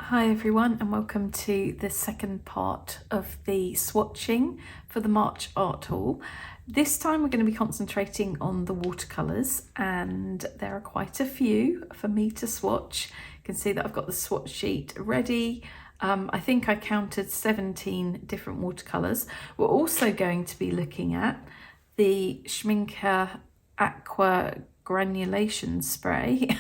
Hi everyone, and welcome to the second part of the swatching for the March art haul. This time we're going to be concentrating on the watercolours, and there are quite a few for me to swatch. You can see that I've got the swatch sheet ready. I think I counted 17 different watercolours. We're also going to be looking at the Schminke Aqua Granulation spray.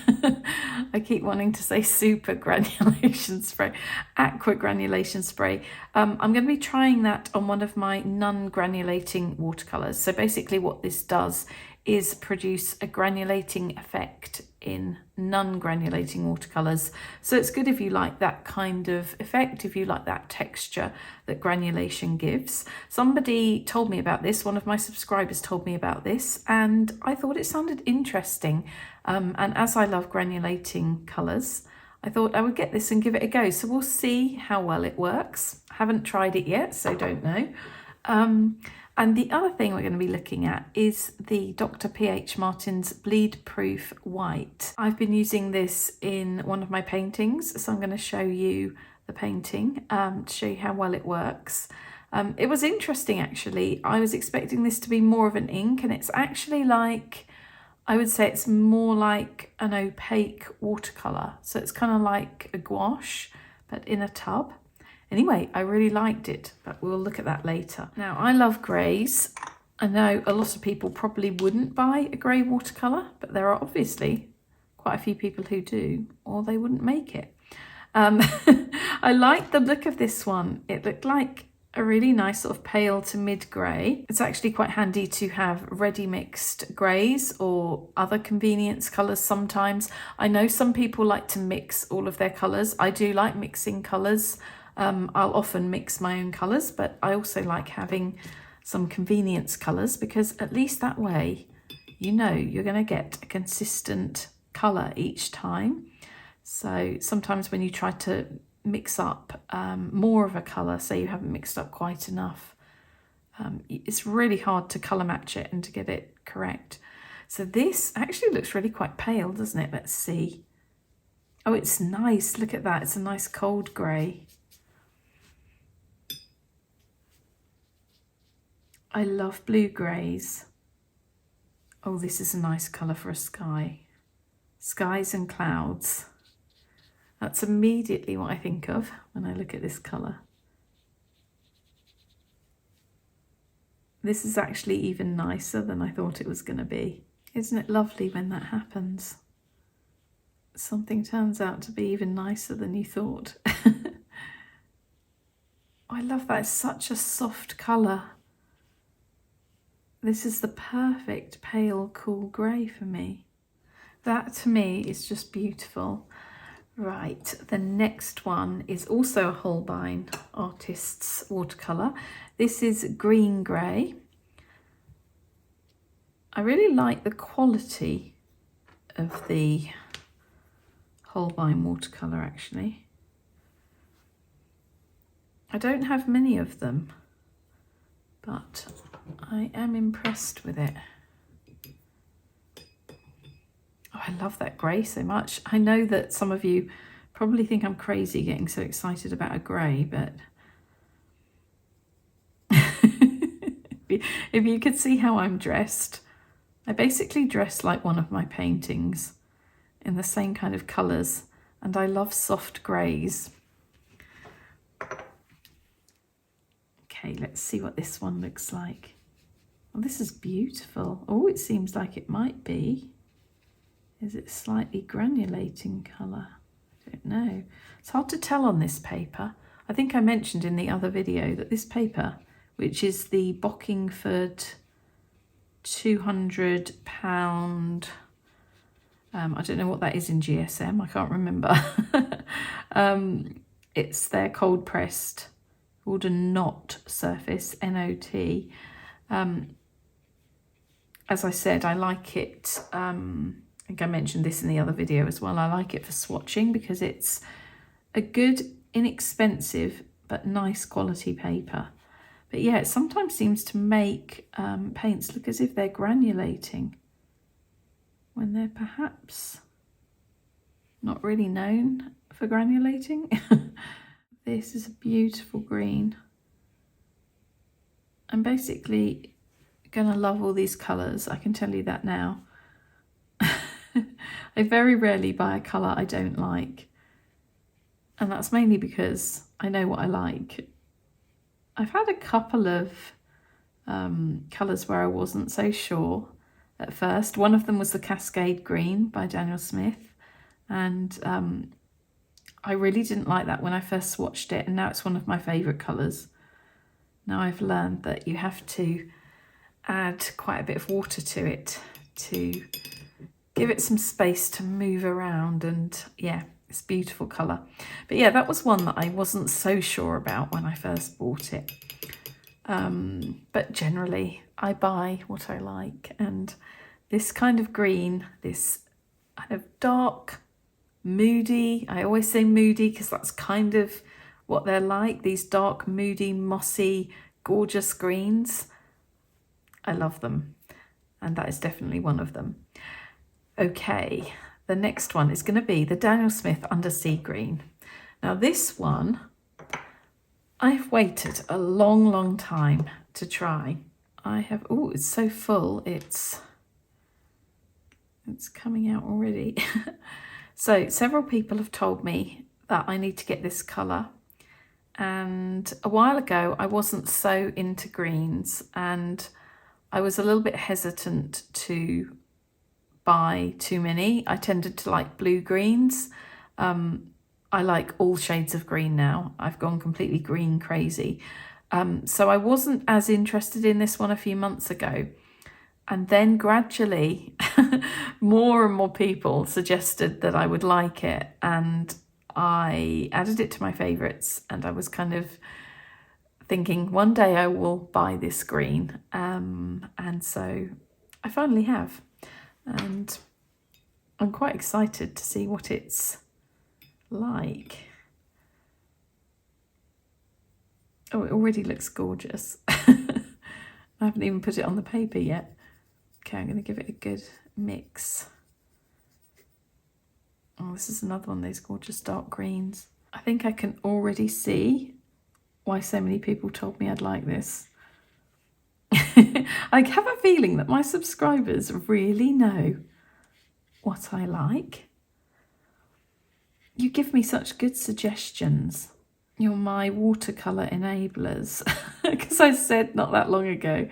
I keep wanting to say super granulation spray, Aqua Granulation spray. I'm going to be trying that on one of my non-granulating watercolours. So basically what this does is produce a granulating effect in non-granulating watercolours. So it's good if you like that kind of effect, if you like that texture that granulation gives. Somebody told me about this, one of my subscribers told me about this, and I thought it sounded interesting. And as I love granulating colours, I thought I would get this and give it a go. So we'll see how well it works. I haven't tried it yet, so don't know. And the other thing we're going to be looking at is the Dr. P.H. Martin's Bleed Proof White. I've been using this in one of my paintings, so I'm going to show you the painting to show you how well it works. It was interesting actually. I was expecting this to be more of an ink, and it's actually like, I would say it's more like an opaque watercolour. So it's kind of like a gouache, but in a tub. Anyway, I really liked it, but we'll look at that later. Now, I love greys. I know a lot of people probably wouldn't buy a grey watercolour, but there are obviously quite a few people who do, or they wouldn't make it. I like the look of this one. It looked like a really nice sort of pale to mid grey. It's actually quite handy to have ready mixed greys or other convenience colours sometimes. I know some people like to mix all of their colours. I do like mixing colours. I'll often mix my own colours, but I also like having some convenience colours, because at least that way you know you're going to get a consistent colour each time. So sometimes when you try to mix up more of a colour, say you haven't mixed up quite enough, it's really hard to colour match it and to get it correct. So this actually looks really quite pale, doesn't it? Let's see. Oh, it's nice. Look at that. It's a nice cold grey. I love blue greys. Oh, this is a nice colour for a sky. Skies and clouds. That's immediately what I think of when I look at this colour. This is actually even nicer than I thought it was going to be. Isn't it lovely when that happens? Something turns out to be even nicer than you thought. I love that. It's such a soft colour. This is the perfect pale, cool grey for me. That to me is just beautiful. Right, the next one is also a Holbein Artist's watercolour. This is Green Grey. I really like the quality of the Holbein watercolour actually. I don't have many of them, but I am impressed with it. Oh, I love that grey so much. I know that some of you probably think I'm crazy getting so excited about a grey, but if you could see how I'm dressed, I basically dress like one of my paintings in the same kind of colours, and I love soft greys. Okay, let's see what this one looks like. Oh, this is beautiful. Oh, it seems like it might be. Is it slightly granulating colour? I don't know. It's hard to tell on this paper. I think I mentioned in the other video that this paper, which is the Bockingford £200, I don't know what that is in GSM, I can't remember. It's their cold pressed called a knot surface, N-O-T. As I said, I like it, I think I mentioned this in the other video as well, I like it for swatching because it's a good, inexpensive, but nice quality paper. But yeah, it sometimes seems to make paints look as if they're granulating when they're perhaps not really known for granulating. This is a beautiful green. I'm basically gonna love all these colours, I can tell you that now. I very rarely buy a colour I don't like, and that's mainly because I know what I like. I've had a couple of colours where I wasn't so sure at first. One of them was the Cascade Green by Daniel Smith, and I really didn't like that when I first swatched it, and now it's one of my favourite colours. Now I've learned that you have to add quite a bit of water to it to give it some space to move around, and yeah, it's a beautiful colour. But yeah, that was one that I wasn't so sure about when I first bought it. But generally I buy what I like, and this kind of green, this kind of dark, moody, I always say moody because that's kind of what they're like, these dark, moody, mossy, gorgeous greens. I love them, and that is definitely one of them. Okay, the next one is going to be the Daniel Smith Undersea Green. Now this one, I've waited a long time to try. I have, oh, it's so full, it's coming out already. So several people have told me that I need to get this colour, and a while ago I wasn't so into greens, and I was a little bit hesitant to buy too many. I tended to like blue greens. I like all shades of green now. I've gone completely green crazy. So I wasn't as interested in this one a few months ago. And then gradually more and more people suggested that I would like it, and I added it to my favourites, and I was kind of thinking one day I will buy this green, and so I finally have, and I'm quite excited to see what it's like. Oh, it already looks gorgeous. I haven't even put it on the paper yet. Okay, I'm going to give it a good mix. Oh, this is another one of those gorgeous dark greens. I think I can already see why so many people told me I'd like this. I have a feeling that my subscribers really know what I like. You give me such good suggestions. You're my watercolour enablers. Because I said not that long ago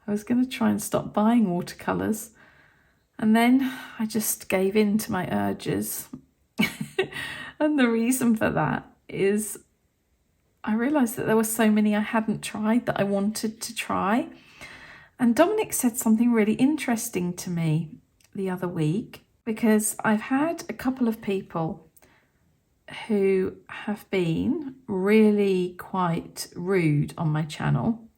I was going to try and stop buying watercolours, and then I just gave in to my urges. And the reason for that is I realised that there were so many I hadn't tried that I wanted to try. And Dominic said something really interesting to me the other week, because I've had a couple of people who have been really quite rude on my channel.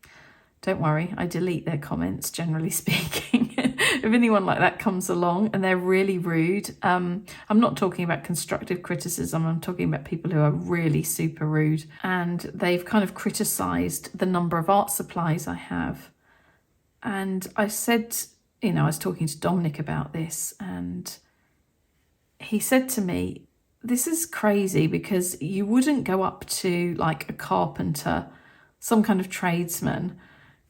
Don't worry, I delete their comments, generally speaking. If anyone like that comes along and they're really rude, I'm not talking about constructive criticism, I'm talking about people who are really super rude, and they've kind of criticised the number of art supplies I have. And I said, you know, I was talking to Dominic about this, and he said to me, this is crazy, because you wouldn't go up to like a carpenter, some kind of tradesman,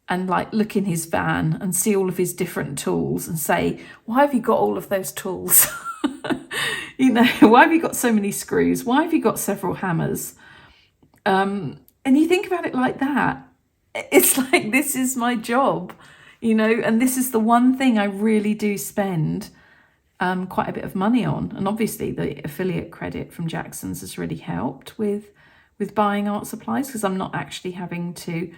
and like look in his van and see all of his different tools and say, why have you got all of those tools? You know, why have you got so many screws? Why have you got several hammers? And you think about it like that. It's like, this is my job, you know, and this is the one thing I really do spend quite a bit of money on. And obviously the affiliate credit from Jackson's has really helped with buying art supplies, because I'm not actually having to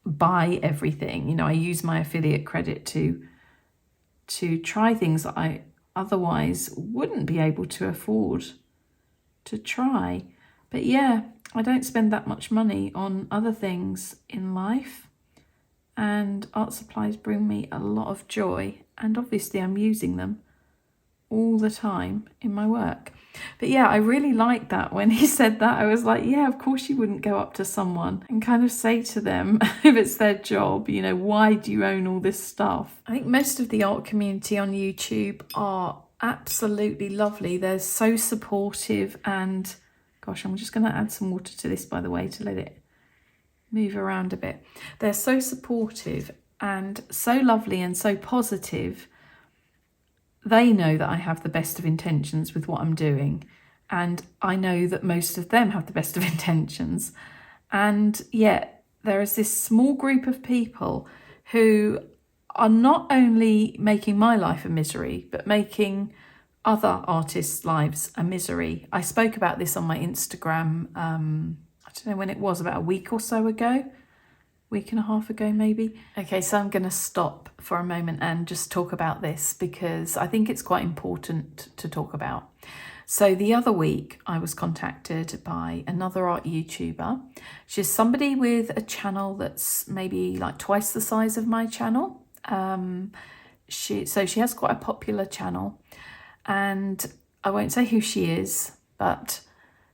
buy everything. You know, I use my affiliate credit to try things that I otherwise wouldn't be able to afford to try. But yeah, I don't spend that much money on other things in life, and art supplies bring me a lot of joy, and obviously I'm using them all the time in my work. But yeah, I really liked that when he said that. I was like, yeah, of course you wouldn't go up to someone and kind of say to them, if it's their job, you know, why do you own all this stuff? I think most of the art community on YouTube are absolutely lovely. They're so supportive, and gosh, I'm just going to add some water to this, by the way, to let it move around a bit. They're so supportive and so lovely and so positive. They know that I have the best of intentions with what I'm doing, and I know that most of them have the best of intentions. And yet there is this small group of people who are not only making my life a misery, but making other artists' lives a misery. I spoke about this on my Instagram, I don't know when it was, about a week or so ago, week and a half ago maybe. Okay, so I'm going to stop for a moment and just talk about this because I think it's quite important to talk about. So the other week I was contacted by another art YouTuber. She's somebody with a channel that's maybe like twice the size of my channel. She has quite a popular channel, and I won't say who she is, but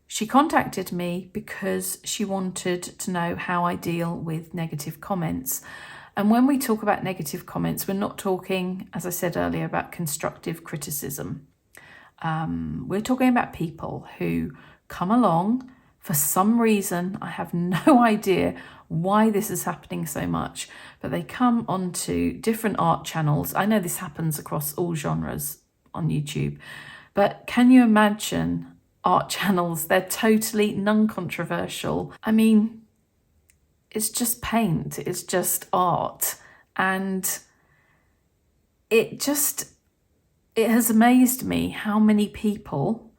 she contacted me because she wanted to know how I deal with negative comments. And when we talk about negative comments, we're not talking, as I said earlier, about constructive criticism. We're talking about people who come along for some reason. I have no idea why this is happening so much, but they come onto different art channels. I know this happens across all genres on YouTube, but can you imagine art channels? They're totally non-controversial. I mean, it's just paint, it's just art, and it has amazed me how many people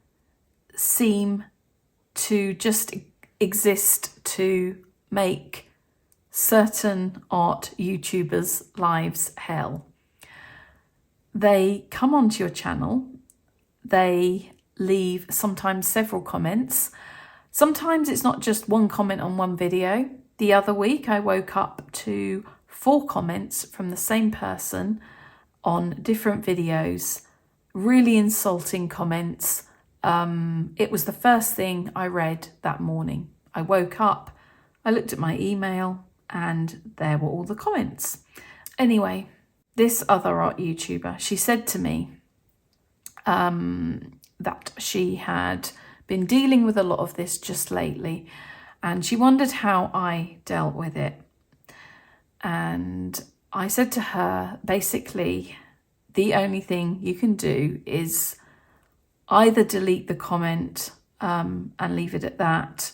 seem to just exist to make certain art YouTubers' lives hell. They come onto your channel, they leave sometimes several comments. Sometimes it's not just one comment on one video. The other week I woke up to 4 comments from the same person on different videos, really insulting comments. It was the first thing I read that morning. I woke up, I looked at my email, and there were all the comments. Anyway, this other art YouTuber, she said to me that she had been dealing with a lot of this just lately, and she wondered how I dealt with it. And I said to her, basically, the only thing you can do is either delete the comment and leave it at that.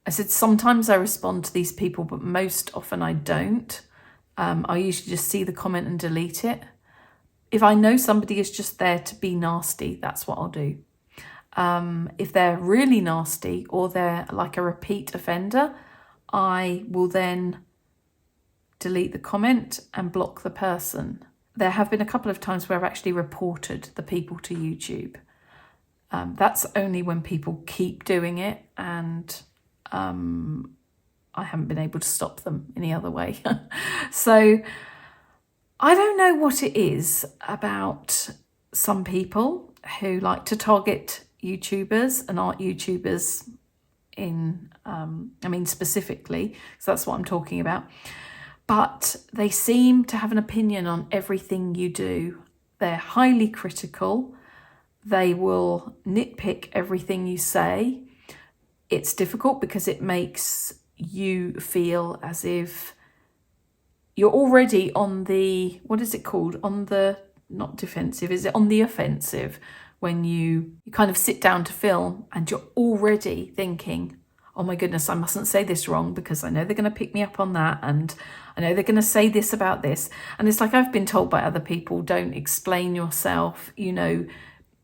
I said, sometimes I respond to these people, but most often I don't. I usually just see the comment and delete it. If I know somebody is just there to be nasty, that's what I'll do. If they're really nasty or they're like a repeat offender, I will then delete the comment and block the person. There have been a couple of times where I've actually reported the people to YouTube. That's only when people keep doing it, and I haven't been able to stop them any other way. So I don't know what it is about some people who like to target YouTubers and art YouTubers specifically, because that's what I'm talking about. But they seem to have an opinion on everything you do. They're highly critical. They will nitpick everything you say. It's difficult because it makes you feel as if you're already on the, what is it called? On the, not defensive, is it on the offensive? When you kind of sit down to film and you're already thinking, oh my goodness, I mustn't say this wrong because I know they're going to pick me up on that, and I know they're going to say this about this. And it's like I've been told by other people, don't explain yourself, you know,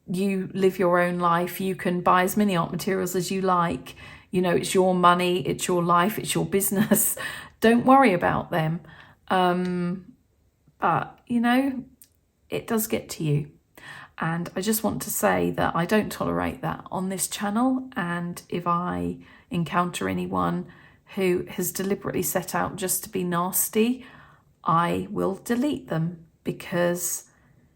you live your own life, you can buy as many art materials as you like, you know, it's your money, it's your life, it's your business. Don't worry about them. But, you know, it does get to you. And I just want to say that I don't tolerate that on this channel. And if I encounter anyone who has deliberately set out just to be nasty, I will delete them, because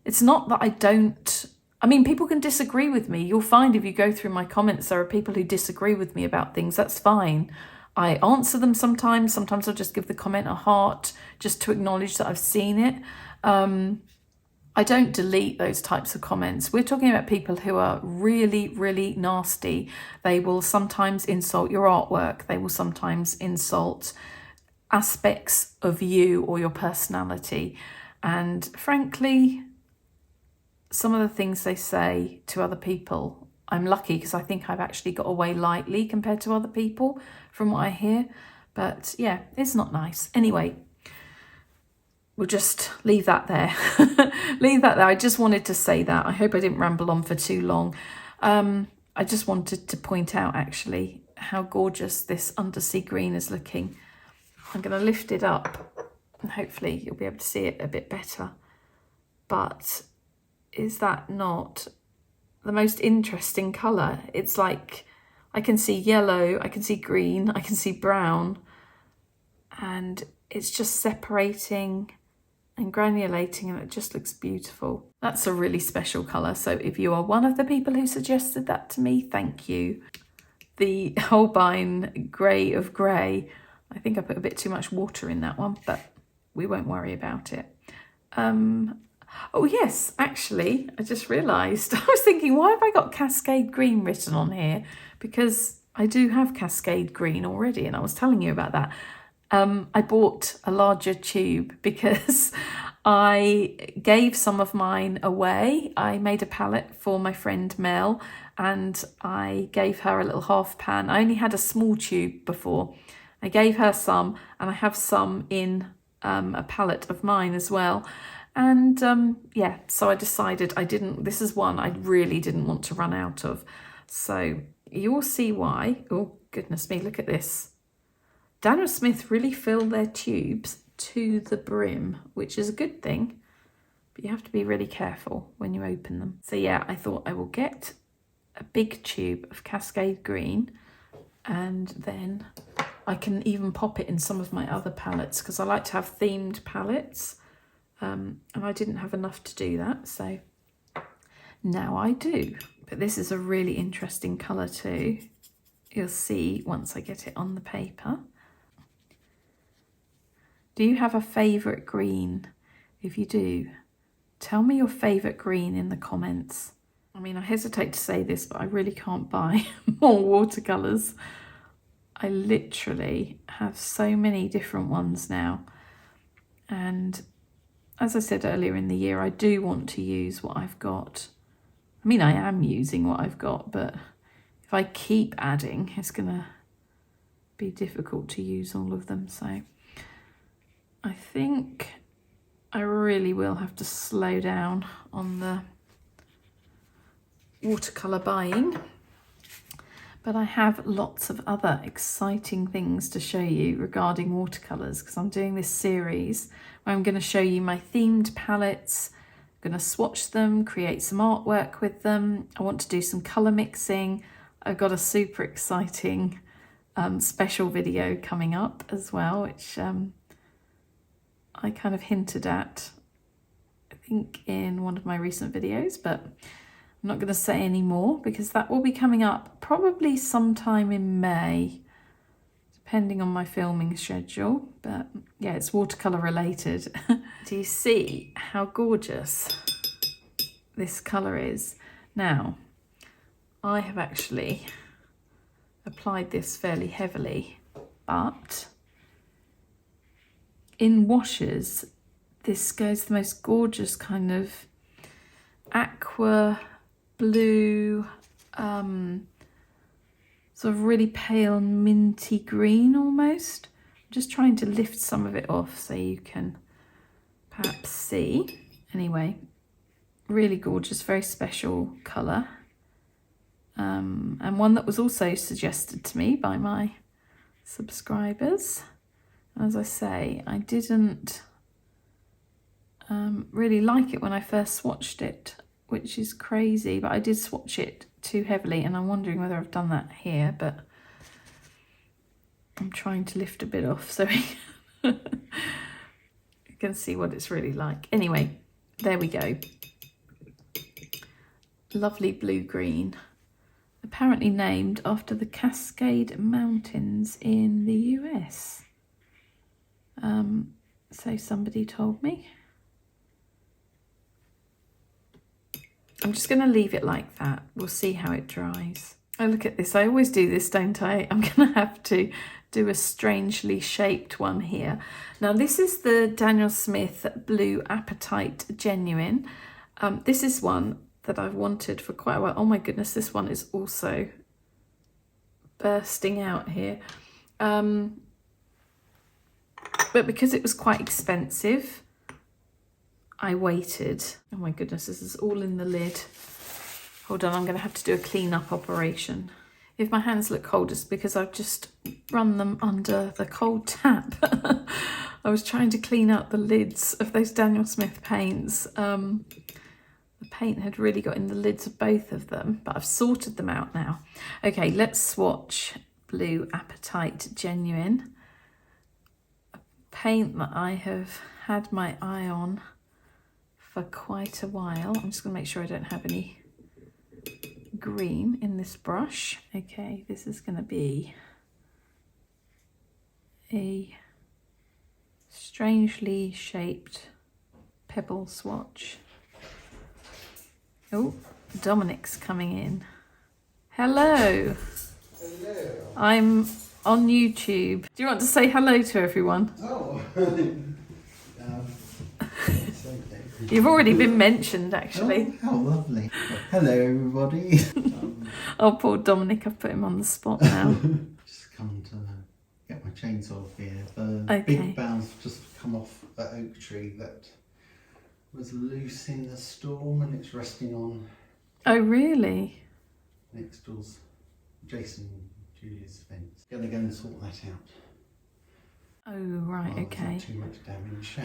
it's not that I don't, I mean, people can disagree with me. You'll find if you go through my comments, there are people who disagree with me about things. That's fine. I answer them sometimes. Sometimes I'll just give the comment a heart just to acknowledge that I've seen it. I don't delete those types of comments. We're talking about people who are really, really nasty. They will sometimes insult your artwork. They will sometimes insult aspects of you or your personality. And frankly, some of the things they say to other people, I'm lucky because I think I've actually got away lightly compared to other people from what I hear. But yeah, it's not nice. Anyway, we'll just leave that there. Leave that there. I just wanted to say that. I hope I didn't ramble on for too long. I just wanted to point out actually how gorgeous this undersea green is looking. I'm going to lift it up and hopefully you'll be able to see it a bit better. But is that not the most interesting colour? It's like I can see yellow, I can see green, I can see brown, and it's just separating and granulating, and it just looks beautiful. That's a really special colour. So if you are one of the people who suggested that to me, thank you. The Holbein Grey of Grey, I think I put a bit too much water in that one, but we won't worry about it. Oh yes, actually, I just realised, I was thinking, why have I got Cascade Green written on here? Because I do have Cascade Green already, and I was telling you about that. I bought a larger tube because I gave some of mine away. I made a palette for my friend Mel and I gave her a little half pan. I only had a small tube before. I gave her some and I have some in a palette of mine as well. And yeah, so I decided this is one I really didn't want to run out of. So you'll see why. Oh, goodness me, look at this. Daniel Smith really fill their tubes to the brim, which is a good thing, but you have to be really careful when you open them. So yeah, I thought I will get a big tube of Cascade Green and then I can even pop it in some of my other palettes because I like to have themed palettes, and I didn't have enough to do that, so now I do. But this is a really interesting colour too. You'll see once I get it on the paper. Do you have a favourite green? If you do, tell me your favourite green in the comments. I mean, I hesitate to say this, but I really can't buy more watercolours. I literally have so many different ones now. And as I said earlier in the year, I do want to use what I've got. I mean, I am using what I've got, but if I keep adding, it's going to be difficult to use all of them. So I think I really will have to slow down on the watercolour buying. But I have lots of other exciting things to show you regarding watercolours because I'm doing this series where I'm going to show you my themed palettes. I'm going to swatch them, create some artwork with them. I want to do some colour mixing. I've got a super exciting special video coming up as well, which I kind of hinted at, I think, in one of my recent videos, but I'm not going to say any more because that will be coming up probably sometime in May, depending on my filming schedule. But yeah, it's watercolour related. Do you see how gorgeous this colour is? Now, I have actually applied this fairly heavily, but in washes, this goes the most gorgeous kind of aqua blue, sort of really pale minty green almost. I'm just trying to lift some of it off so you can perhaps see. Anyway, really gorgeous, very special colour. And one that was also suggested to me by my subscribers. As I say, I didn't really like it when I first swatched it, which is crazy, but I did swatch it too heavily and I'm wondering whether I've done that here, but I'm trying to lift a bit off so you can see what it's really like. Anyway, there we go. Lovely blue-green, apparently named after the Cascade Mountains in the US. So somebody told me. I'm just going to leave it like that. We'll see how it dries. Oh, look at this. I always do this, don't I? I'm going to have to do a strangely shaped one here. Now, this is the Daniel Smith Blue Appetite Genuine. This is one that I've wanted for quite a while. Oh my goodness, this one is also bursting out here. But because it was quite expensive, I waited. Oh my goodness, this is all in the lid. Hold on, I'm going to have to do a clean-up operation. If my hands look cold, it's because I've just run them under the cold tap. I was trying to clean out the lids of those Daniel Smith paints. The paint had really got in the lids of both of them, but I've sorted them out now. Okay, let's swatch Blue Appetite Genuine. A paint that I have had my eye on for quite a while. I'm just going to make sure I don't have any green in this brush. Okay, this is going to be a strangely shaped pebble swatch. Oh, Dominic's coming in. Hello. Hello. I'm on YouTube. Do you want to say hello to everyone? Oh. You've already been mentioned, actually. Oh, how lovely. Hello, everybody. Oh, poor Dominic, I've put him on the spot now. Just come to get my chainsaw off here. The Okay. big bough's just come off an oak tree that was loose in the storm and it's resting on Oh, really? next door's Jason Julia's fence. Gonna go and sort that out. Oh, right, Oh, okay. Too much damage.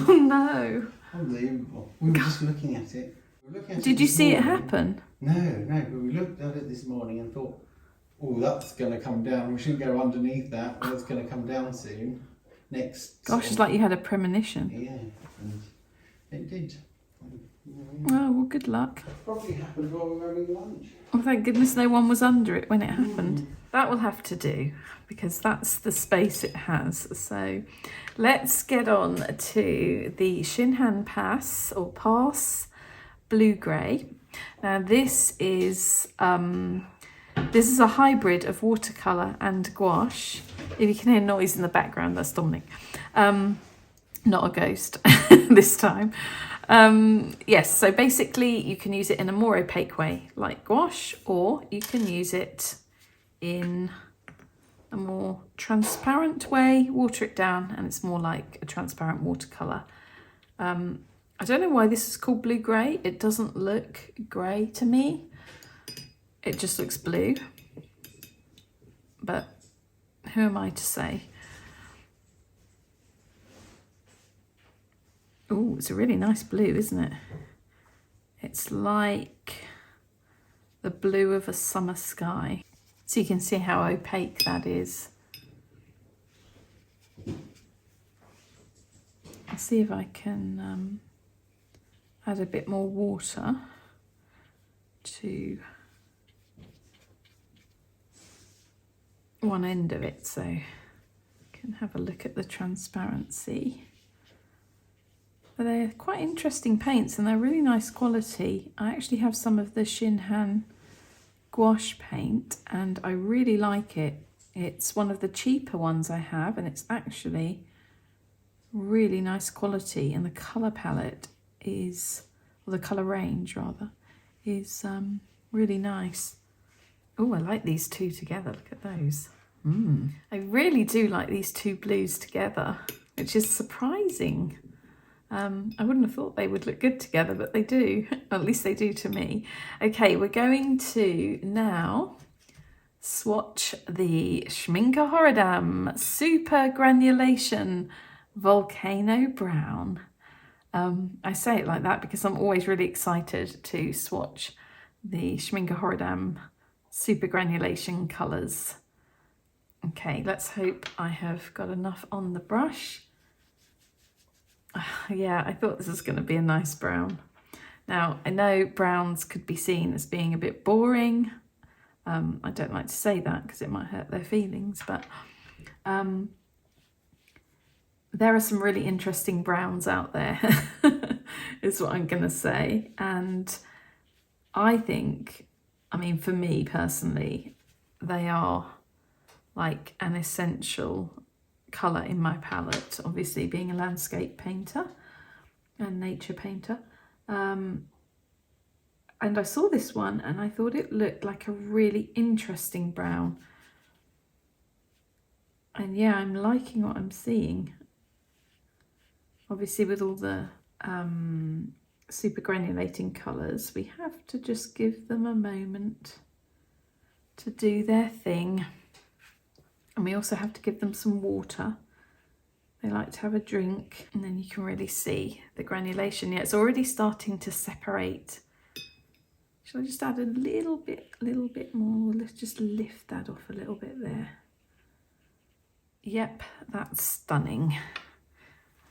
Oh, no. Unbelievable. We were just looking at it. Did you see it happen? No, but we looked at it this morning and thought, oh, that's going to come down. We shouldn't go underneath that. Well, it's going to come down soon. Next. Gosh, it's like you had a premonition. Yeah, and it did. Oh, well, good luck. Probably happened while we were having lunch. Oh, thank goodness no one was under it when it happened. That will have to do, because that's the space it has. So let's get on to the Shinhan Pass Blue Grey. Now this is a hybrid of watercolour and gouache. If you can hear noise in the background, that's Dominic. Not a ghost this time. Yes, so basically you can use it in a more opaque way like gouache, or you can use it in a more transparent way, water it down, and it's more like a transparent watercolour. I don't know why this is called blue grey. It doesn't look grey to me. It just looks blue. But who am I to say? Oh, it's a really nice blue, isn't it? It's like the blue of a summer sky. So you can see how opaque that is. I'll see if I can add a bit more water to one end of it so you can have a look at the transparency. But they're quite interesting paints and they're really nice quality. I actually have some of the Shinhan gouache paint and I really like it. It's one of the cheaper ones I have and it's actually really nice quality, and the colour palette is, or the colour range rather, is really nice. Oh, I like these two together. Look at those. I really do like these two blues together, which is surprising. I wouldn't have thought they would look good together, but they do. At least they do to me. Okay, we're going to now swatch the Schminke Horidam Super Granulation Volcano Brown. I say it like that because I'm always really excited to swatch the Schminke Horidam Super Granulation colours. Okay, let's hope I have got enough on the brush. Yeah, I thought this was going to be a nice brown. Now, I know browns could be seen as being a bit boring. I don't like to say that because it might hurt their feelings, but there are some really interesting browns out there, is what I'm going to say. And I think, I mean, for me personally, they are like an essential colour in my palette, obviously being a landscape painter and nature painter. And I saw this one and I thought it looked like a really interesting brown. And yeah, I'm liking what I'm seeing. Obviously with all the super granulating colours, we have to just give them a moment to do their thing. And we also have to give them some water. They like to have a drink, and then you can really see the granulation. Yeah, it's already starting to separate. Shall I just add a little bit more? Let's just lift that off a little bit there. Yep, that's stunning.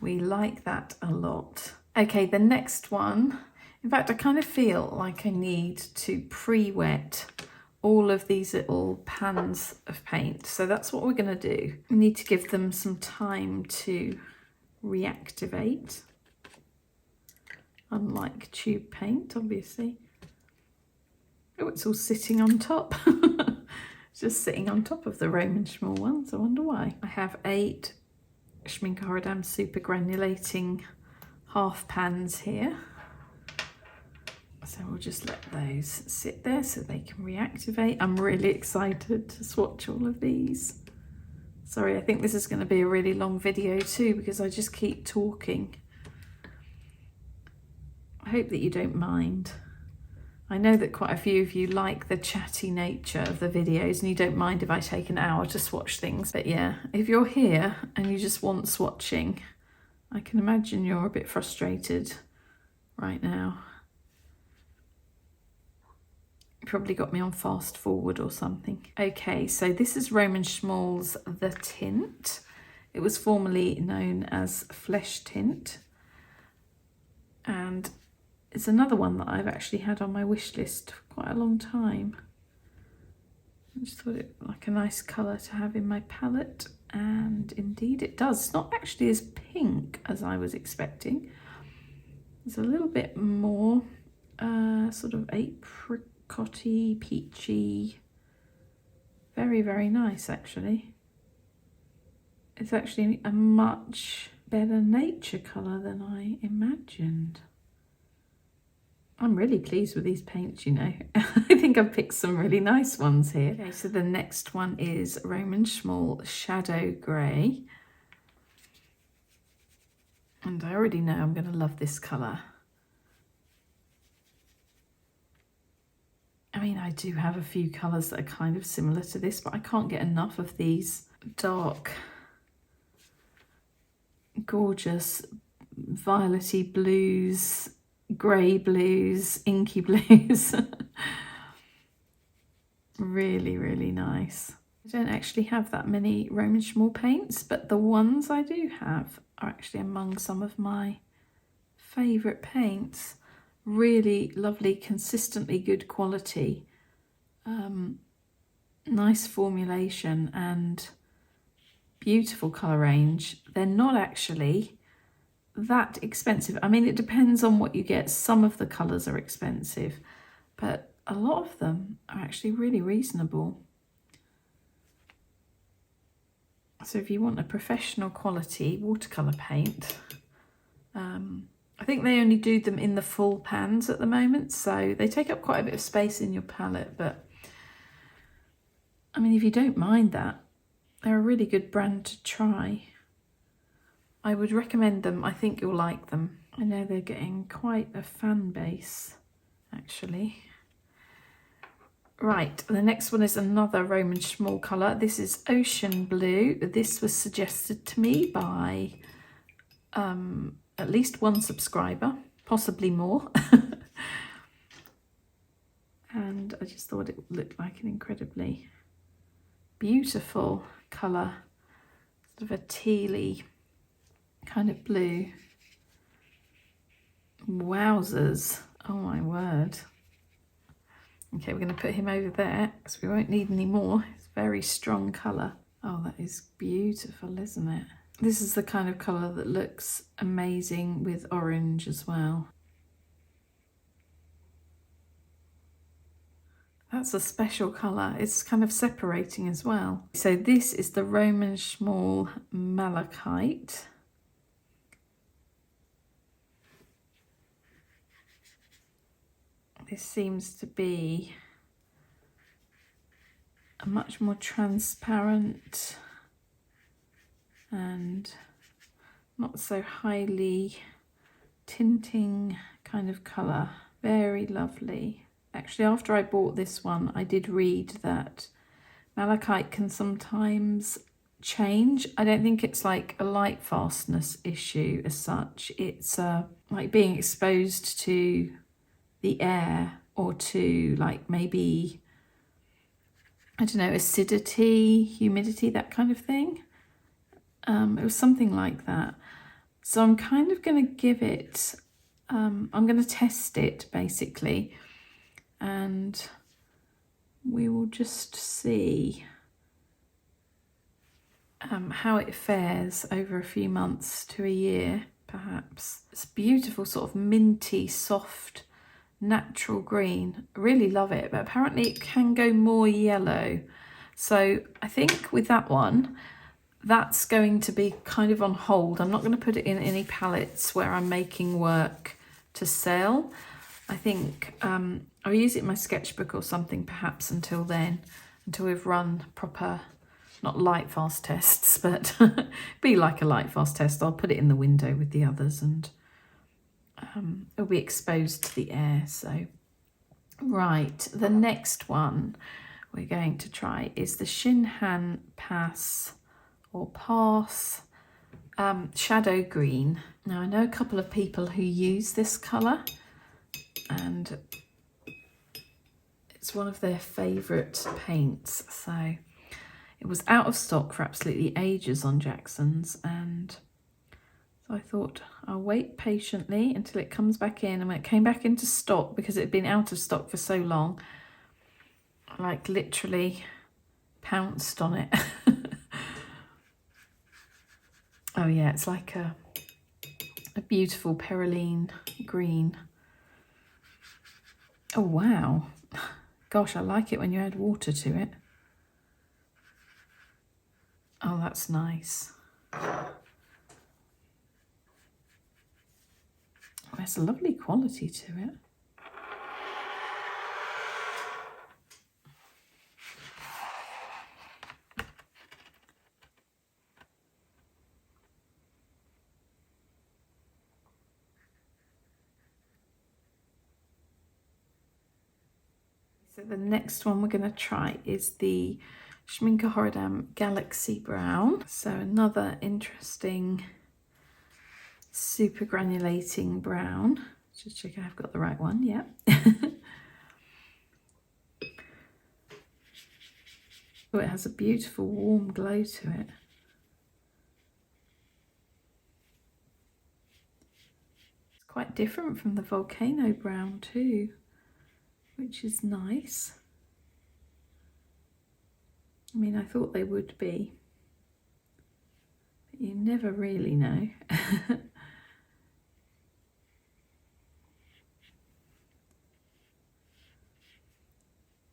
We like that a lot. Okay, the next one. In fact, I kind of feel like I need to pre-wet all of these little pans of paint. So that's what we're going to do. We need to give them some time to reactivate. Unlike tube paint, obviously. Oh, it's all sitting on top. It's just sitting on top of the Roman Schmall ones. I wonder why. I have 8 Schminke Horadam super granulating half pans here. So we'll just let those sit there so they can reactivate. I'm really excited to swatch all of these. Sorry, I think this is going to be a really long video too because I just keep talking. I hope that you don't mind. I know that quite a few of you like the chatty nature of the videos and you don't mind if I take an hour to swatch things. But yeah, if you're here and you just want swatching, I can imagine you're a bit frustrated right now. Probably got me on fast forward or something. Okay, so this is Roman Schmall's The Tint. It was formerly known as Flesh Tint. And it's another one that I've actually had on my wish list for quite a long time. I just thought it like a nice colour to have in my palette. And indeed it does. It's not actually as pink as I was expecting. It's a little bit more sort of apricotty, peachy. Very, very nice actually. It's actually a much better nature colour than I imagined. I'm really pleased with these paints, you know. I think I've picked some really nice ones here. Okay, so the next one is Roman Schmall Shadow Grey. And I already know I'm going to love this colour. I mean, I do have a few colours that are kind of similar to this, but I can't get enough of these dark, gorgeous, violety blues, grey blues, inky blues. Really, really nice. I don't actually have that many Roman Schmall paints, but the ones I do have are actually among some of my favourite paints. Really lovely, consistently good quality, nice formulation and beautiful colour range. They're not actually that expensive. I mean, it depends on what you get. Some of the colours are expensive, but a lot of them are actually really reasonable. So if you want a professional quality watercolour paint, I think they only do them in the full pans at the moment, so they take up quite a bit of space in your palette, but I mean, if you don't mind that, they're a really good brand to try. I would recommend them. I think you'll like them. I know they're getting quite a fan base, actually. Right, the next one is another Roman Schmall colour. This is Ocean Blue. This was suggested to me by at least one subscriber, possibly more. And I just thought it looked like an incredibly beautiful colour. Sort of a tealy kind of blue. Wowzers. Oh my word. Okay, we're going to put him over there because we won't need any more. It's a very strong colour. Oh, that is beautiful, isn't it? This is the kind of colour that looks amazing with orange as well. That's a special colour. It's kind of separating as well. So this is the Roman Schmall Malachite. This seems to be a much more transparent and not so highly tinting kind of colour. Very lovely. Actually, after I bought this one, I did read that malachite can sometimes change. I don't think it's like a light fastness issue as such. It's like being exposed to the air or to like maybe, I don't know, acidity, humidity, that kind of thing. It was something like that. So I'm kind of going to give it, I'm going to test it basically, and we will just see how it fares over a few months to a year, perhaps. It's beautiful, sort of minty, soft, natural green. I really love it, but apparently it can go more yellow. So I think with that one, that's going to be kind of on hold. I'm not going to put it in any palettes where I'm making work to sell. I think I'll use it in my sketchbook or something perhaps until then, until we've run proper, not light fast tests, but be like a light fast test. I'll put it in the window with the others and it'll be exposed to the air. So, right, the next one we're going to try is the Shinhan Pass or Pass Shadow Green. Now, I know a couple of people who use this colour and it's one of their favourite paints. So it was out of stock for absolutely ages on Jackson's, and so I thought I'll wait patiently until it comes back in. And when it came back into stock, because it had been out of stock for so long, I like literally pounced on it. Oh yeah, it's like a beautiful perylene green. Oh wow, gosh, I like it when you add water to it. Oh, that's nice. There's a lovely quality to it. So the next one we're going to try is the Schminke Horidam Galaxy Brown. So another interesting super granulating brown. Just check I've got the right one, yeah. Oh, it has a beautiful warm glow to it. It's quite different from the Volcano brown too, which is nice. I mean, I thought they would be, but you never really know.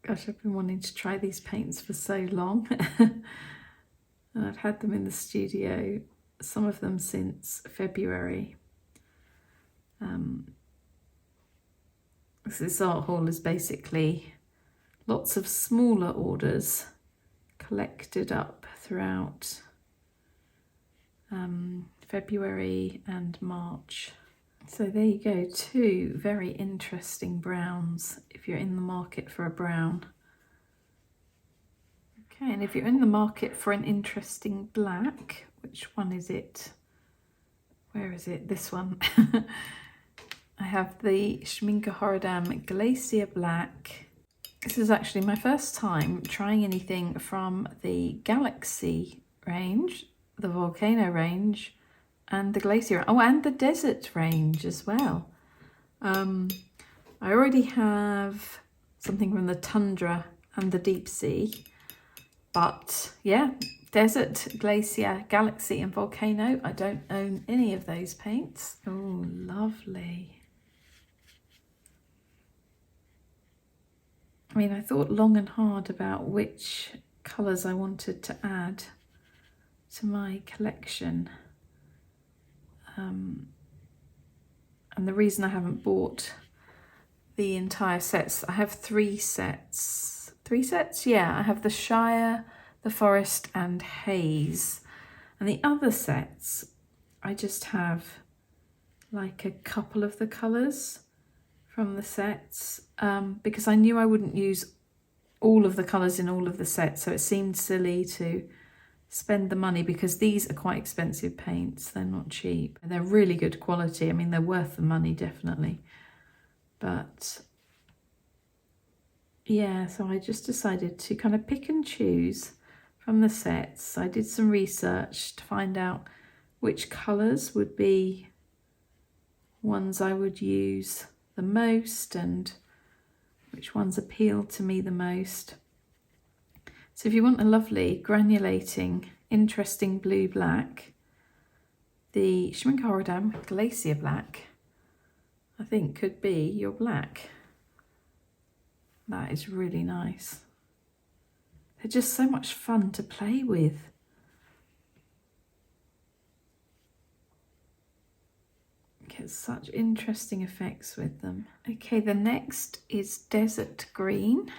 Gosh, I've been wanting to try these paints for so long. And I've had them in the studio, some of them since February. This art haul is basically lots of smaller orders collected up throughout February and March. So there you go, two very interesting browns if you're in the market for a brown. Okay, and if you're in the market for an interesting black, which one is it? Where is it? This one. I have the Schminke Horadam Glacier Black. This is actually my first time trying anything from the Galaxy range, the Volcano range, and the Glacier, oh, and the Desert range as well. I already have something from the Tundra and the Deep Sea, but yeah, Desert, Glacier, Galaxy and Volcano, I don't own any of those paints. Oh, lovely. I mean, I thought long and hard about which colours I wanted to add to my collection. And the reason I haven't bought the entire sets, I have 3 sets. 3 sets? Yeah, I have the Shire, the Forest and Haze. And the other sets, I just have like a couple of the colours from the sets, because I knew I wouldn't use all of the colours in all of the sets, so it seemed silly to spend the money, because these are quite expensive paints. They're not cheap. They're really good quality. I mean, they're worth the money, definitely. But yeah, so I just decided to kind of pick and choose from the sets. I did some research to find out which colours would be ones I would use the most and which ones appealed to me the most. So if you want a lovely granulating, interesting blue black, the Schminke Horadam Glacier black, I think, could be your black. That is really nice. They're just so much fun to play with. Get such interesting effects with them. Okay, the next is Desert Green.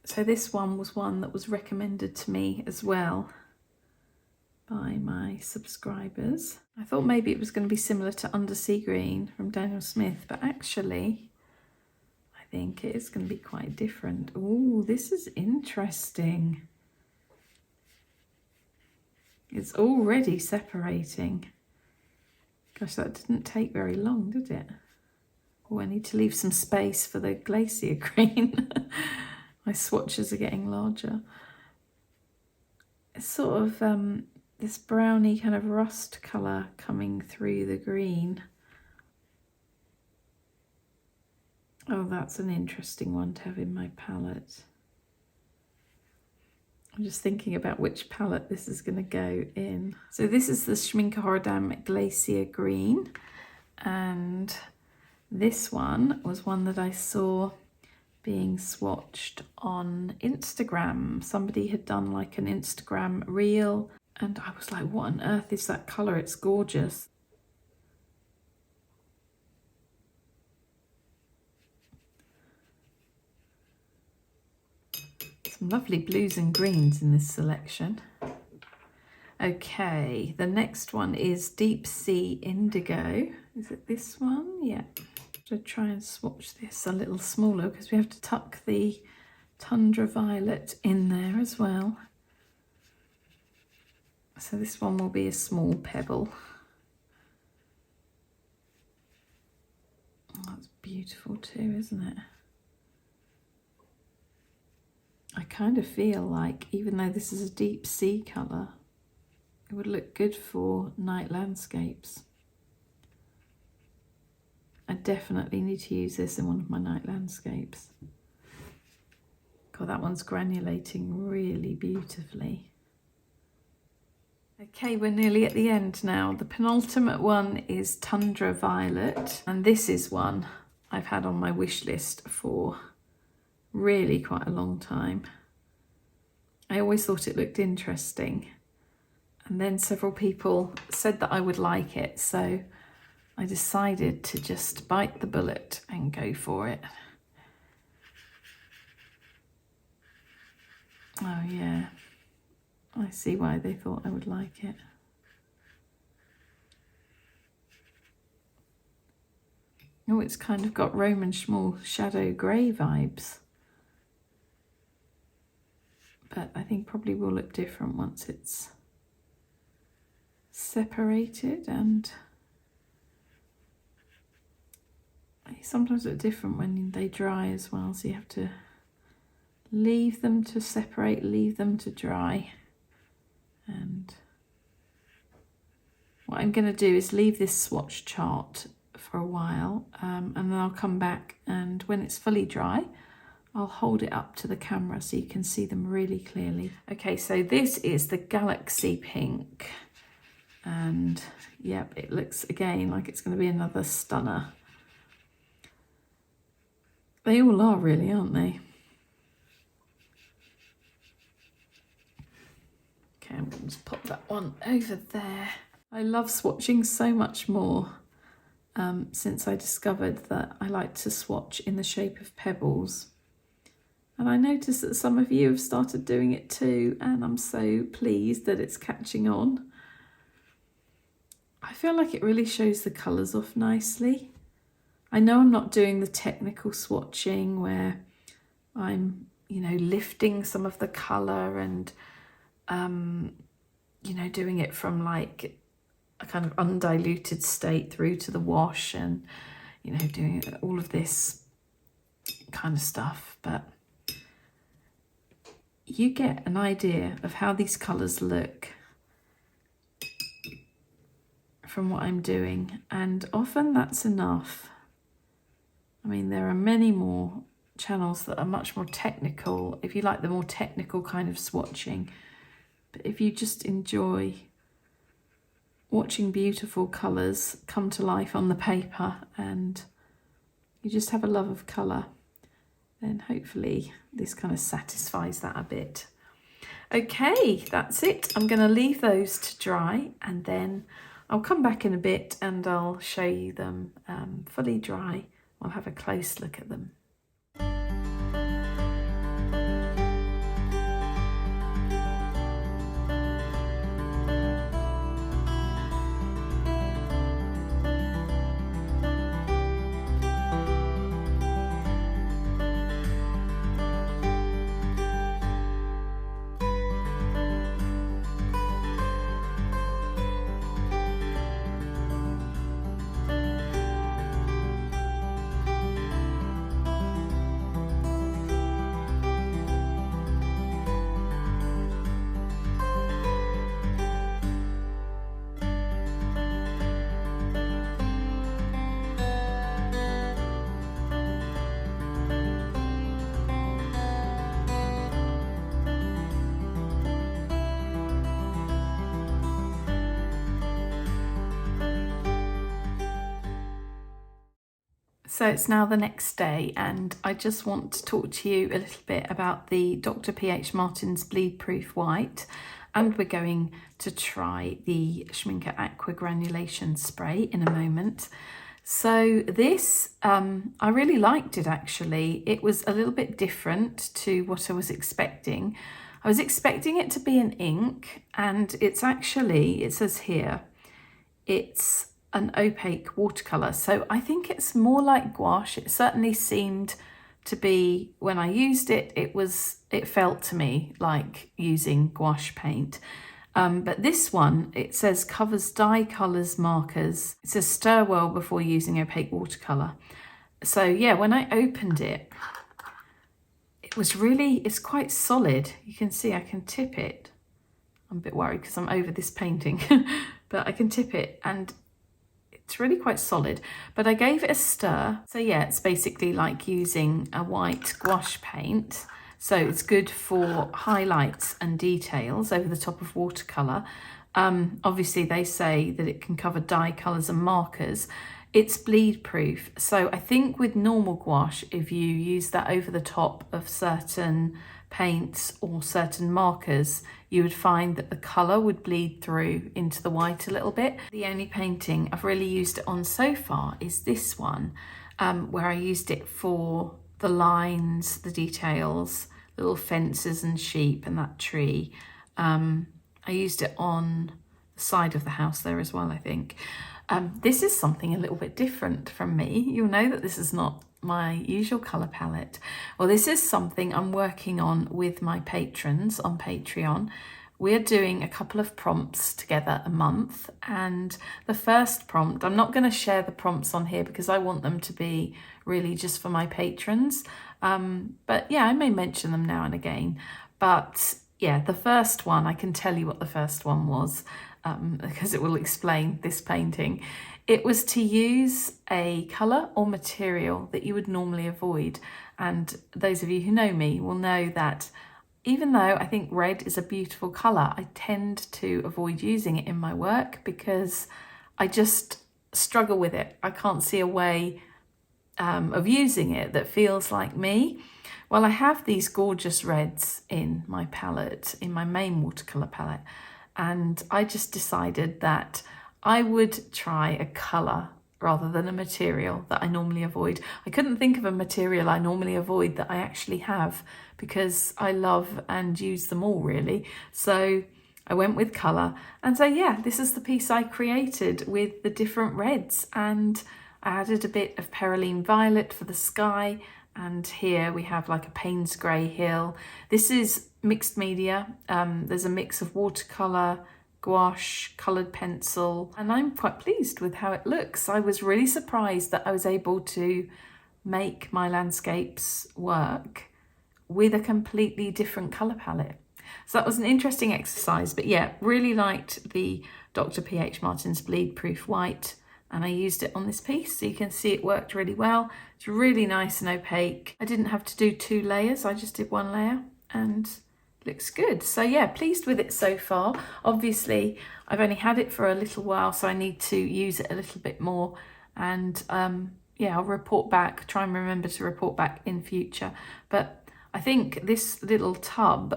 So this one was one that was recommended to me as well by my subscribers. I thought maybe it was going to be similar to Undersea Green from Daniel Smith, but actually I think it is going to be quite different. Oh, this is interesting. It's already separating. Gosh, that didn't take very long, did it? Oh, I need to leave some space for the Glacier Green. My swatches are getting larger. It's sort of this browny kind of rust colour coming through the green. Oh, that's an interesting one to have in my palette. I'm just thinking about which palette this is going to go in. So this is the Schminke Horidam Glacier Green, and this one was one that I saw being swatched on Instagram. Somebody had done like an Instagram reel, and I was like, what on earth is that colour? It's gorgeous. Some lovely blues and greens in this selection. Okay, the next one is Deep Sea Indigo. Is it this one? Yeah. To try and swatch this a little smaller because we have to tuck the Tundra Violet in there as well. So this one will be a small pebble. Oh, that's beautiful too, isn't it? I kind of feel like, even though this is a deep sea colour, it would look good for night landscapes. I definitely need to use this in one of my night landscapes. God, that one's granulating really beautifully. Okay, we're nearly at the end now. The penultimate one is Tundra Violet, and this is one I've had on my wish list for really quite a long time. I always thought it looked interesting, and then several people said that I would like it, so I decided to just bite the bullet and go for it. Oh yeah, I see why they thought I would like it. Oh, it's kind of got Roman Schmall shadow grey vibes. But I think probably will look different once it's separated, and they sometimes look different when they dry as well, so you have to leave them to separate, leave them to dry. And what I'm going to do is leave this swatch chart for a while, and then I'll come back, and when it's fully dry I'll hold it up to the camera so you can see them really clearly. Okay, so this is the Galaxy Pink, and yep, it looks again like it's going to be another stunner. They all are really, aren't they? Okay, I'm going to just pop that one over there. I love swatching so much more since I discovered that I like to swatch in the shape of pebbles. And I noticed that some of you have started doing it too, and I'm so pleased that it's catching on. I feel like it really shows the colours off nicely. I know I'm not doing the technical swatching where I'm, you know, lifting some of the colour and, you know, doing it from like a kind of undiluted state through to the wash and, you know, doing all of this kind of stuff. But you get an idea of how these colours look from what I'm doing, and often that's enough. I mean, there are many more channels that are much more technical, if you like the more technical kind of swatching. But if you just enjoy watching beautiful colours come to life on the paper and you just have a love of colour, then hopefully this kind of satisfies that a bit. Okay, that's it. I'm going to leave those to dry and then I'll come back in a bit and I'll show you them fully dry. I'll have a close look at them. So it's now the next day and I just want to talk to you a little bit about the Dr. P.H. Martin's Bleed Proof White, and we're going to try the Schminke Aqua Granulation spray in a moment. So this, I really liked it actually. It was a little bit different to what I was expecting. I was expecting it to be an ink, and it's actually, it says here, it's an opaque watercolor. So I think it's more like gouache. It certainly seemed to be, when I used it, it felt to me like using gouache paint. But this one, it says covers dye colors, markers. It says stir well before using opaque watercolor. So yeah, when I opened it, it was really, it's quite solid. You can see I can tip it. I'm a bit worried because I'm over this painting, but I can tip it and it's really quite solid, but I gave it a stir. So yeah, it's basically like using a white gouache paint. So it's good for highlights and details over the top of watercolour. Obviously they say that it can cover dye colours and markers. It's bleed proof. So I think with normal gouache, if you use that over the top of certain paints or certain markers, you would find that the colour would bleed through into the white a little bit. The only painting I've really used it on so far is this one, where I used it for the lines, the details, little fences and sheep and that tree. I used it on the side of the house there as well, I think. This is something a little bit different from me. You'll know that this is not my usual colour palette. Well, this is something I'm working on with my patrons on Patreon. We're doing a couple of prompts together a month, and the first prompt, I'm not going to share the prompts on here because I want them to be really just for my patrons. But yeah, I may mention them now and again. But yeah, the first one, I can tell you what the first one was, because it will explain this painting. It was to use a colour or material that you would normally avoid. And those of you who know me will know that even though I think red is a beautiful colour, I tend to avoid using it in my work because I just struggle with it. I can't see a way of using it that feels like me. Well, I have these gorgeous reds in my palette, in my main watercolour palette, and I just decided that I would try a colour rather than a material that I normally avoid. I couldn't think of a material I normally avoid that I actually have, because I love and use them all really. So I went with colour, and so yeah, this is the piece I created with the different reds, and I added a bit of Perylene Violet for the sky, and here we have like a Payne's Grey hill. This is mixed media. There's a mix of watercolour, gouache, coloured pencil, and I'm quite pleased with how it looks. I was really surprised that I was able to make my landscapes work with a completely different colour palette. So that was an interesting exercise, but yeah, really liked the Dr. P.H. Martin's Bleed Proof White, and I used it on this piece, so you can see it worked really well. It's really nice and opaque. I didn't have to do 2 layers, I just did 1 layer, and looks good. So yeah, pleased with it so far. Obviously, I've only had it for a little while, so I need to use it a little bit more, and yeah, I'll report back, try and remember to report back in future. But I think this little tub,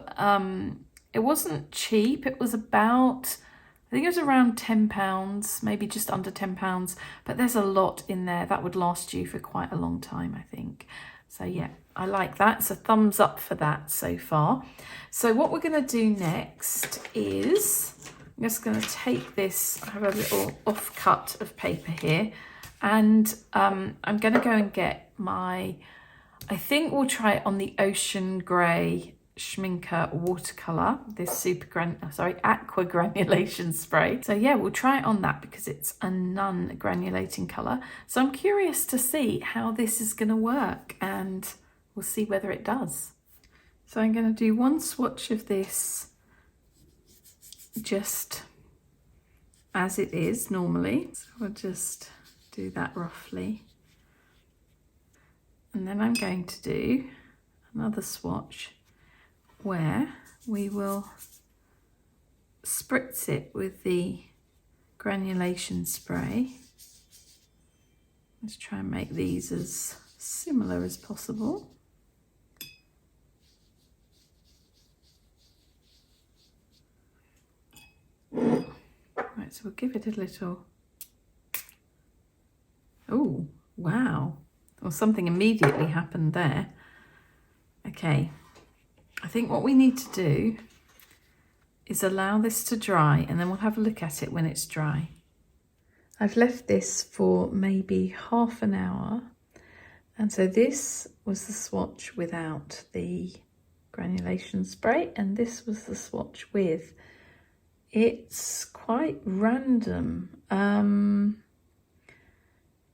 it wasn't cheap. It was about, I think it was around £10, maybe just under £10, but there's a lot in there that would last you for quite a long time, I think. So yeah, I like that. So thumbs up for that so far. So what we're going to do next is, I'm just going to take this, I have a little off-cut of paper here, and I'm going to go and get my, I think we'll try it on the Ocean Grey Schminke watercolour, this Aqua granulation spray. So yeah, we'll try it on that because it's a non-granulating colour. So I'm curious to see how this is going to work, and we'll see whether it does. So I'm going to do 1 swatch of this just as it is normally. So we'll just do that roughly. And then I'm going to do another swatch where we will spritz it with the granulation spray. Let's try and make these as similar as possible. Right, so we'll give it a little, oh wow, well, something immediately happened there. Okay, I think what we need to do is allow this to dry, and then we'll have a look at it when it's dry. I've left this for maybe half an hour, and so this was the swatch without the granulation spray, and this was the swatch with. It's quite random.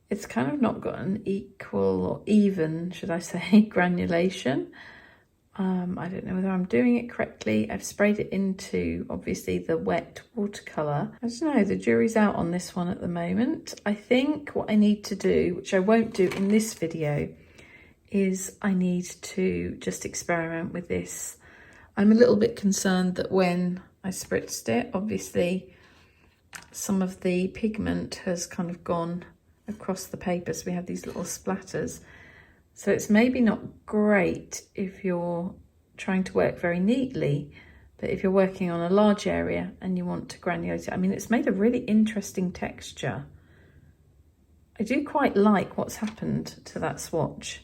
It's kind of not got an equal or even, should I say, granulation. I don't know whether I'm doing it correctly. I've sprayed it into, obviously, the wet watercolour. I don't know, the jury's out on this one at the moment. I think what I need to do, which I won't do in this video, is I need to just experiment with this. I'm a little bit concerned that when I spritzed it, obviously, some of the pigment has kind of gone across the paper, so we have these little splatters. So it's maybe not great if you're trying to work very neatly, but if you're working on a large area and you want to granulate it, I mean, it's made a really interesting texture. I do quite like what's happened to that swatch.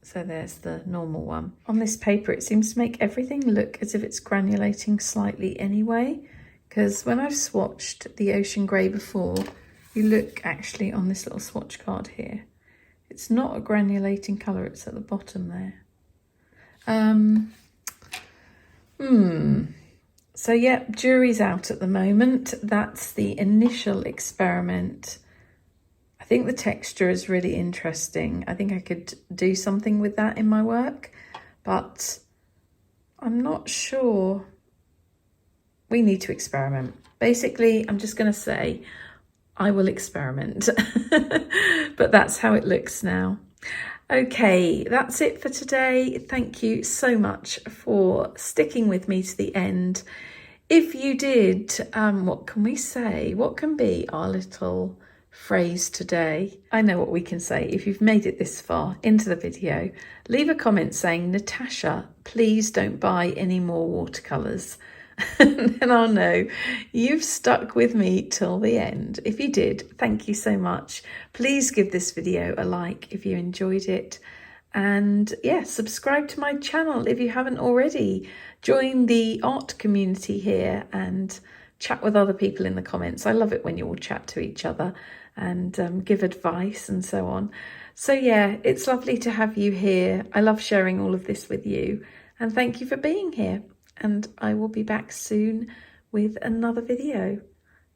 So there's the normal one. On this paper, it seems to make everything look as if it's granulating slightly anyway, because when I've swatched the Ocean Grey before, you look actually on this little swatch card here. It's not a granulating colour, it's at the bottom there. So yeah, jury's out at the moment. That's the initial experiment. I think the texture is really interesting. I think I could do something with that in my work, but I'm not sure. We need to experiment. Basically, I'm just going to say I will experiment, but that's how it looks now. Okay, that's it for today. Thank you so much for sticking with me to the end. If you did, what can we say? What can be our little phrase today. I know what we can say. If you've made it this far into the video, leave a comment saying, Natasha, please don't buy any more watercolours. And then I'll know you've stuck with me till the end. If you did, thank you so much. Please give this video a like if you enjoyed it. And yeah, subscribe to my channel if you haven't already. Join the art community here and chat with other people in the comments. I love it when you all chat to each other and give advice and so on. So yeah, it's lovely to have you here. I love sharing all of this with you, and thank you for being here. And I will be back soon with another video.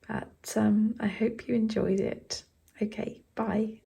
But I hope you enjoyed it. Okay, bye.